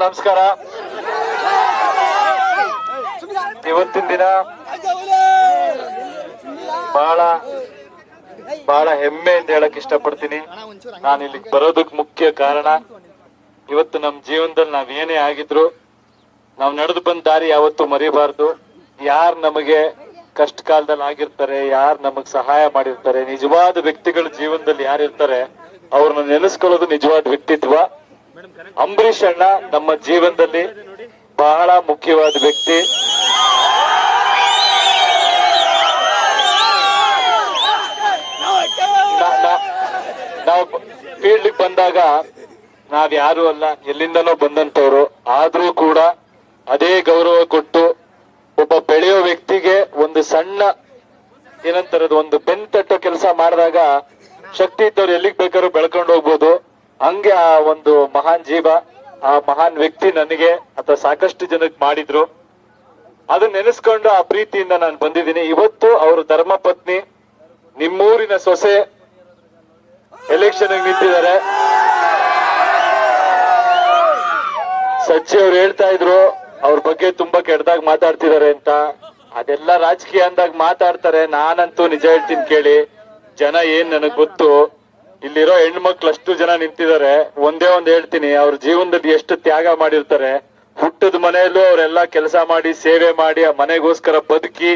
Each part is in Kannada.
ನಮಸ್ಕಾರ. ಇವತ್ತಿನ ದಿನ ಬಹಳ ಹೆಮ್ಮೆಯಿಂದ ಹೇಳಕ್ ಇಷ್ಟಪಡ್ತೀನಿ. ನಾನು ಇಲ್ಲಿಗೆ ಬರೋದಕ್ ಮುಖ್ಯ ಕಾರಣ, ಇವತ್ತು ನಮ್ ಜೀವನದಲ್ಲಿ ನಾವ್ ಏನೇ ಆಗಿದ್ರು ನಾವ್ ನಡೆದು ಬಂದ ದಾರಿ ಯಾವತ್ತೂ ಮರಿಬಾರ್ದು. ಯಾರ್ ನಮಗೆ ಕಷ್ಟ ಕಾಲದಲ್ಲಿ ಆಗಿರ್ತಾರೆ, ಯಾರ್ ನಮಗ್ ಸಹಾಯ ಮಾಡಿರ್ತಾರೆ, ನಿಜವಾದ ವ್ಯಕ್ತಿಗಳ ಜೀವನದಲ್ಲಿ ಯಾರಿರ್ತಾರೆ ಅವ್ರನ್ನ ನೆನೆಸ್ಕೊಳ್ಳೋದು ನಿಜವಾದ ವ್ಯಕ್ತಿತ್ವ. ಅಂಬರೀಷ್ ಅಣ್ಣ ನಮ್ಮ ಜೀವನದಲ್ಲಿ ಬಹಳ ಮುಖ್ಯವಾದ ವ್ಯಕ್ತಿ. ನಾವು ಫೀಲ್ಡ್ ಬಂದಾಗ ನಾವ್ ಯಾರು ಅಲ್ಲ, ಎಲ್ಲಿಂದನೋ ಬಂದಂತವ್ರು. ಆದ್ರೂ ಕೂಡ ಅದೇ ಗೌರವ ಕೊಟ್ಟು ಒಬ್ಬ ಬೆಳೆಯೋ ವ್ಯಕ್ತಿಗೆ ಒಂದು ಸಣ್ಣ ಏನಂತಾರದು ಒಂದು ಬೆನ್ ತಟ್ಟೋ ಕೆಲಸ ಮಾಡಿದಾಗ ಶಕ್ತಿ ಇದ್ದವ್ರು ಎಲ್ಲಿಗೆ ಬೇಕಾದ್ರೂ ಬೆಳ್ಕೊಂಡು ಹೋಗ್ಬೋದು. ಹಂಗೆ ಆ ಒಂದು ಮಹಾನ್ ಜೀವ, ಆ ಮಹಾನ್ ವ್ಯಕ್ತಿ ನನಗೆ ಅಥವಾ ಸಾಕಷ್ಟು ಜನಕ್ಕೆ ಮಾಡಿದ್ರು. ಅದನ್ನ ನೆನೆಸ್ಕೊಂಡು ಆ ಪ್ರೀತಿಯಿಂದ ನಾನು ಬಂದಿದ್ದೀನಿ. ಇವತ್ತು ಅವರು ಧರ್ಮ ಪತ್ನಿ, ನಿಮ್ಮೂರಿನ ಸೊಸೆ ಎಲೆಕ್ಷನ್ ನಿಂತಿದ್ದಾರೆ. ಸಚ್ಚಿ ಅವ್ರು ಹೇಳ್ತಾ ಇದ್ರು ಅವ್ರ ಬಗ್ಗೆ ತುಂಬಾ ಕೆಟ್ಟದಾಗ ಮಾತಾಡ್ತಿದ್ದಾರೆ ಅಂತ. ಅದೆಲ್ಲ ರಾಜಕೀಯ ಅಂದಾಗ ಮಾತಾಡ್ತಾರೆ. ನಾನಂತೂ ನಿಜ ಹೇಳ್ತೀನಿ ಕೇಳಿ, ಜನ ಏನ್ ನನಗ್ ಗೊತ್ತು. ಇಲ್ಲಿರೋ ಹೆಣ್ಮಕ್ಳು ಅಷ್ಟು ಜನ ನಿಂತಿದ್ದಾರೆ. ಒಂದೇ ಒಂದ್ ಹೇಳ್ತೀನಿ, ಅವ್ರ ಜೀವನದಲ್ಲಿ ಎಷ್ಟು ತ್ಯಾಗ ಮಾಡಿರ್ತಾರೆ. ಹುಟ್ಟದ ಮನೆಯಲ್ಲೂ ಅವರೆಲ್ಲಾ ಕೆಲಸ ಮಾಡಿ, ಸೇವೆ ಮಾಡಿ, ಆ ಮನೆಗೋಸ್ಕರ ಬದುಕಿ,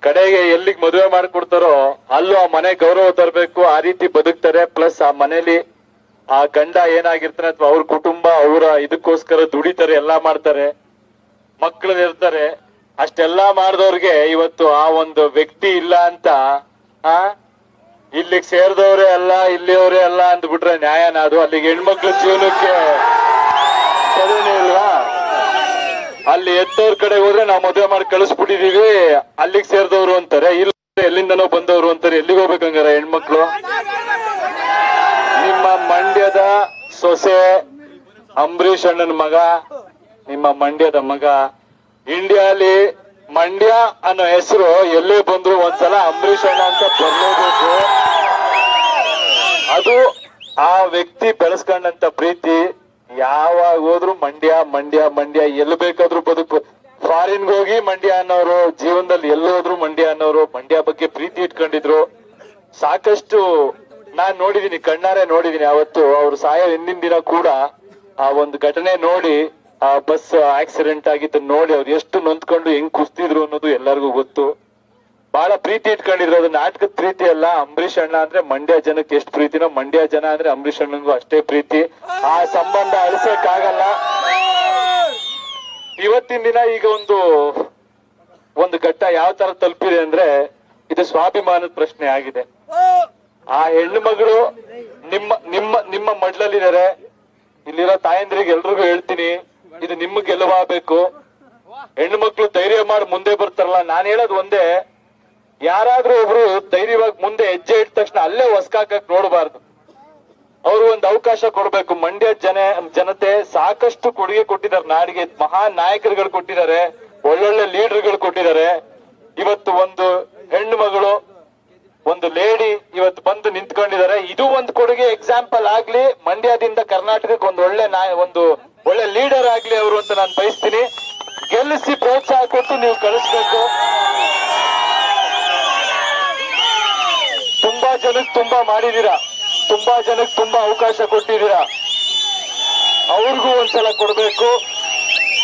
ಕಡೆಗೆ ಎಲ್ಲಿಗೆ ಮದುವೆ ಮಾಡ್ಕೊಡ್ತಾರೋ ಅಲ್ಲೂ ಆ ಮನೆ ಗೌರವ ತರಬೇಕು, ಆ ರೀತಿ ಬದುಕ್ತಾರೆ. ಪ್ಲಸ್ ಆ ಮನೇಲಿ ಆ ಗಂಡ ಏನಾಗಿರ್ತಾನೆ ಅಥವಾ ಅವ್ರ ಕುಟುಂಬ ಅವರ ಇದಕ್ಕೋಸ್ಕರ ದುಡಿತಾರೆ, ಎಲ್ಲಾ ಮಾಡ್ತಾರೆ, ಮಕ್ಕಳು ಇರ್ತಾರೆ. ಅಷ್ಟೆಲ್ಲಾ ಮಾಡಿದವ್ರಿಗೆ ಇವತ್ತು ಆ ಒಂದು ವ್ಯಕ್ತಿ ಇಲ್ಲ ಅಂತ ಇಲ್ಲಿಗೆ ಸೇರಿದವ್ರೆ ಅಲ್ಲ, ಇಲ್ಲಿಯವರೇ ಅಲ್ಲ ಅಂದ್ಬಿಟ್ರೆ ನ್ಯಾಯನ ಅದು? ಅಲ್ಲಿಗೆ ಹೆಣ್ಮಕ್ಳ ಜೀವನಕ್ಕೆ ಸರಿನೇ ಇಲ್ವಾ? ಅಲ್ಲಿ ಎತ್ತವ್ರ ಕಡೆ ಹೋದ್ರೆ ನಾವು ಮದುವೆ ಮಾಡಿ ಕಳಿಸ್ಬಿಟ್ಟಿದೀವಿ, ಅಲ್ಲಿಗೆ ಸೇರಿದವ್ರು ಅಂತಾರೆ. ಇಲ್ಲ, ಎಲ್ಲಿಂದನೋ ಬಂದವ್ರು ಅಂತಾರೆ. ಎಲ್ಲಿಗೆ ಹೋಗ್ಬೇಕಂಗಾರ ಹೆಣ್ಮಕ್ಳು? ನಿಮ್ಮ ಮಂಡ್ಯದ ಸೊಸೆ ಅಂಬರೀಷ್ ಅಣ್ಣನ ಮಗ, ನಿಮ್ಮ ಮಂಡ್ಯದ ಮಗ. ಇಂಡಿಯಾಲಿ ಮಂಡ್ಯ ಅನ್ನೋ ಹೆಸರು ಎಲ್ಲೇ ಬಂದ್ರು ಒಂದ್ಸಲ ಅಂಬರೀಷ್ ಅಣ್ಣ ಅಂತ ಬರ್ಲೇಬೇಕು. ಅದು ಆ ವ್ಯಕ್ತಿ ಬೆಳೆಸ್ಕೊಂಡಂತ ಪ್ರೀತಿ. ಯಾವಾಗ ಹೋದ್ರು ಮಂಡ್ಯ ಮಂಡ್ಯ ಮಂಡ್ಯ, ಎಲ್ಲಿ ಬೇಕಾದ್ರೂ ಬದುಕು. ಫಾರಿನ್ಗೆ ಹೋಗಿ ಮಂಡ್ಯ ಅನ್ನೋರು, ಜೀವನದಲ್ಲಿ ಎಲ್ಲೋದ್ರು ಮಂಡ್ಯ ಅನ್ನೋರು, ಮಂಡ್ಯ ಬಗ್ಗೆ ಪ್ರೀತಿ ಇಟ್ಕೊಂಡಿದ್ರು. ಸಾಕಷ್ಟು ನಾನ್ ನೋಡಿದೀನಿ, ಕಣ್ಣಾರೆ ನೋಡಿದೀನಿ. ಅವತ್ತು ಅವ್ರು ಸಾಯೋ ಹಿಂದಿನ ದಿನ ಕೂಡ ಆ ಒಂದು ಘಟನೆ ನೋಡಿ, ಆ ಬಸ್ ಆಕ್ಸಿಡೆಂಟ್ ಆಗಿದ್ದು ನೋಡಿ ಅವ್ರು ಎಷ್ಟು ನೊಂದ್ಕೊಂಡು ಹೆಂಗ್ ಕುಸ್ತಿದ್ರು ಅನ್ನೋದು ಎಲ್ಲರಿಗೂ ಗೊತ್ತು. ಬಹಳ ಪ್ರೀತಿ ಇಟ್ಕೊಂಡಿದ್ರು. ಅದು ನಾಟಕದ ಪ್ರೀತಿ ಅಲ್ಲ. ಅಂಬರೀಷ್ ಅಣ್ಣ ಅಂದ್ರೆ ಮಂಡ್ಯ ಜನಕ್ಕೆ ಎಷ್ಟು ಪ್ರೀತಿನೋ, ಮಂಡ್ಯ ಜನ ಅಂದ್ರೆ ಅಂಬರೀಷ್ ಅಣ್ಣಂಗೂ ಅಷ್ಟೇ ಪ್ರೀತಿ. ಆ ಸಂಬಂಧ ಅಳಿಸಕ್ಕಾಗಲ್ಲ. ಇವತ್ತಿನ ದಿನ ಈಗ ಒಂದು ಘಟ್ಟ ಯಾವ ತರ ತಲುಪಿದೆ ಅಂದ್ರೆ, ಇದು ಸ್ವಾಭಿಮಾನದ ಪ್ರಶ್ನೆ ಆಗಿದೆ. ಆ ಹೆಣ್ಣು ಮಗಳು ನಿಮ್ಮ ನಿಮ್ಮ ನಿಮ್ಮ ಮಡ್ಲಲ್ಲಿದ್ದಾರೆ. ಇಲ್ಲಿರೋ ತಾಯಂದ್ರಿಗೆ ಎಲ್ರಿಗೂ ಹೇಳ್ತೀನಿ, ಇದು ನಿಮ್ಗೆ ಗೆಲುವಾಗಬೇಕು. ಹೆಣ್ಣು ಮಕ್ಳು ಧೈರ್ಯ ಮಾಡಿ ಮುಂದೆ ಬರ್ತಾರಲ್ಲ. ನಾನ್ ಹೇಳೋದು ಒಂದೇ, ಯಾರಾದ್ರೂ ಒಬ್ರು ಧೈರ್ಯವಾಗಿ ಮುಂದೆ ಹೆಜ್ಜೆ ಇಟ್ಟ ತಕ್ಷಣ ಅಲ್ಲೇ ಹೊಸ್ಕಾಕಕ್ ನೋಡಬಾರ್ದು. ಅವ್ರು ಒಂದು ಅವಕಾಶ ಕೊಡ್ಬೇಕು. ಮಂಡ್ಯ ಜನತೆ ಸಾಕಷ್ಟು ಕೊಡುಗೆ ಕೊಟ್ಟಿದ್ದಾರೆ ನಾಡಿಗೆ. ಮಹಾನ್ ನಾಯಕರುಗಳು ಕೊಟ್ಟಿದ್ದಾರೆ, ಒಳ್ಳೊಳ್ಳೆ ಲೀಡರ್ಗಳು ಕೊಟ್ಟಿದ್ದಾರೆ. ಇವತ್ತು ಒಂದು ಹೆಣ್ಣು ಮಗಳು, ಒಂದು ಲೇಡಿ ಇವತ್ತು ಬಂದು ನಿಂತ್ಕೊಂಡಿದ್ದಾರೆ. ಇದು ಒಂದು ಕೊಡುಗೆ, ಎಕ್ಸಾಂಪಲ್ ಆಗ್ಲಿ. ಮಂಡ್ಯದಿಂದ ಕರ್ನಾಟಕಕ್ಕೆ ಒಂದು ಒಳ್ಳೆ ಲೀಡರ್ ಆಗ್ಲಿ ಅವರು ಅಂತ ನಾನು ಬಯಸ್ತೀನಿ. ಗೆಲ್ಲಿಸಿ ಪ್ರೋತ್ಸಾಹ ಕೊಟ್ಟು ನೀವು ಕಳಿಸ್ಬೇಕು. ತುಂಬಾ ಜನಕ್ಕೆ ತುಂಬಾ ಮಾಡಿದೀರಾ, ತುಂಬಾ ಜನಕ್ಕೆ ತುಂಬಾ ಅವಕಾಶ ಕೊಟ್ಟಿದ್ದೀರಾ. ಅವ್ರಿಗೂ ಒಂದ್ಸಲ ಕೊಡ್ಬೇಕು.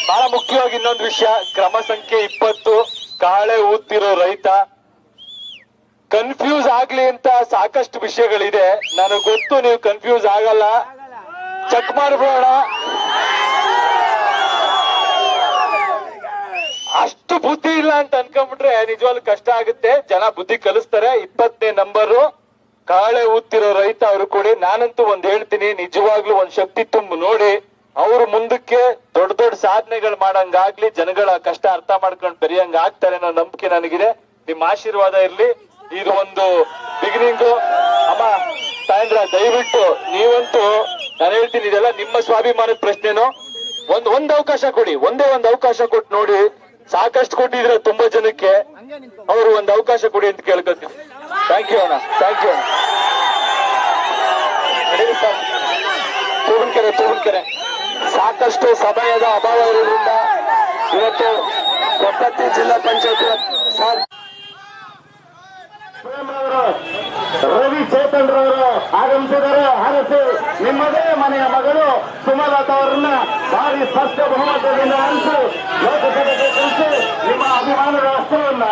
ಬಹಳ ಮುಖ್ಯವಾಗಿ ಇನ್ನೊಂದು ವಿಷಯ, ಕ್ರಮ ಸಂಖ್ಯೆ 20, ಕಾಳೆ ಊದ್ತಿರೋ ರೈತ. ಕನ್ಫ್ಯೂಸ್ ಆಗ್ಲಿ ಅಂತ ಸಾಕಷ್ಟು ವಿಷಯಗಳಿದೆ. ನನಗೆ ಗೊತ್ತು ನೀವು ಕನ್ಫ್ಯೂಸ್ ಆಗಲ್ಲ. ಚೆಕ್ ಮಾಡ್ಬೋಣ. ಅಷ್ಟು ಬುದ್ಧಿ ಇಲ್ಲ ಅಂತ ಅನ್ಕೊಂಡ್ಬಿಟ್ರೆ ನಿಜವಾಗ್ಲೂ ಕಷ್ಟ ಆಗುತ್ತೆ. ಜನ ಬುದ್ಧಿ ಕಲಿಸ್ತಾರೆ. 20ನೇ ನಂಬರು ಕಾಳೆ ಊದ್ತಿರೋ ರೈತ ಅವರು ಕೊಡಿ. ನಾನಂತೂ ಒಂದ್ ಹೇಳ್ತೀನಿ, ನಿಜವಾಗ್ಲೂ ಒಂದ್ ಶಕ್ತಿ ತುಂಬ ನೋಡಿ. ಅವ್ರು ಮುಂದಕ್ಕೆ ದೊಡ್ಡ ದೊಡ್ಡ ಸಾಧನೆಗಳು ಮಾಡಂಗಾಗ್ಲಿ, ಜನಗಳ ಕಷ್ಟ ಅರ್ಥ ಮಾಡ್ಕೊಂಡು ಬೆರೆಯಂಗ ಆಗ್ತಾರೆ ಅನ್ನೋ ನಂಬಿಕೆ ನನಗಿದೆ. ನಿಮ್ ಆಶೀರ್ವಾದ ಇರ್ಲಿ. ಇದು ಒಂದು ಬಿಗಿನಿಂಗು. ಅಮ್ಮ ತಾಯಂದ್ರ, ದಯವಿಟ್ಟು ನೀವಂತೂ ನಾನು ಹೇಳ್ತೀನಿ, ಇದೆಲ್ಲ ನಿಮ್ಮ ಸ್ವಾಭಿಮಾನದ ಪ್ರಶ್ನೆನೋ. ಒಂದ್ ಅವಕಾಶ ಕೊಡಿ, ಒಂದೇ ಒಂದು ಅವಕಾಶ ಕೊಟ್ಟು ನೋಡಿ. ಸಾಕಷ್ಟು ಕೊಟ್ಟಿದ್ರೆ ತುಂಬಾ ಜನಕ್ಕೆ, ಅವರು ಒಂದು ಅವಕಾಶ ಕೊಡಿ ಅಂತ ಕೇಳ್ಕೊತೀನಿ. ಥ್ಯಾಂಕ್ ಯು ಅಣ್ಣ, ಥ್ಯಾಂಕ್ ಯು ಅಣ್ಣ. ತೂಗನ್ಕೆರೆ ಸಾಕ ಸಾಕಷ್ಟು ಸಮಯದ ಅಭಾವ ಇರೋದ್ರಿಂದ ಇವತ್ತು ಕೊಪ್ಪತ್ತಿ ಜಿಲ್ಲಾ ಪಂಚಾಯತ್ ರವಿ ಚೇತನ್ ರವರು ಆಗಮಿಸಿದ್ದಾರೆ. ಹಾಗಸಿ ನಿಮ್ಮದೇ ಮನೆಯ ಮಗಳು ಸುಮಲತಾ ಅವರನ್ನ ಭಾರಿ ಸ್ಪಷ್ಟ ಬಹುಮತದಿಂದ ಹಂಚಿ ಲೋಕಸಭೆಗೆ ಕಳಿಸಿ ನಿಮ್ಮ ಅಭಿಮಾನದ ಅಸ್ತ್ರವನ್ನು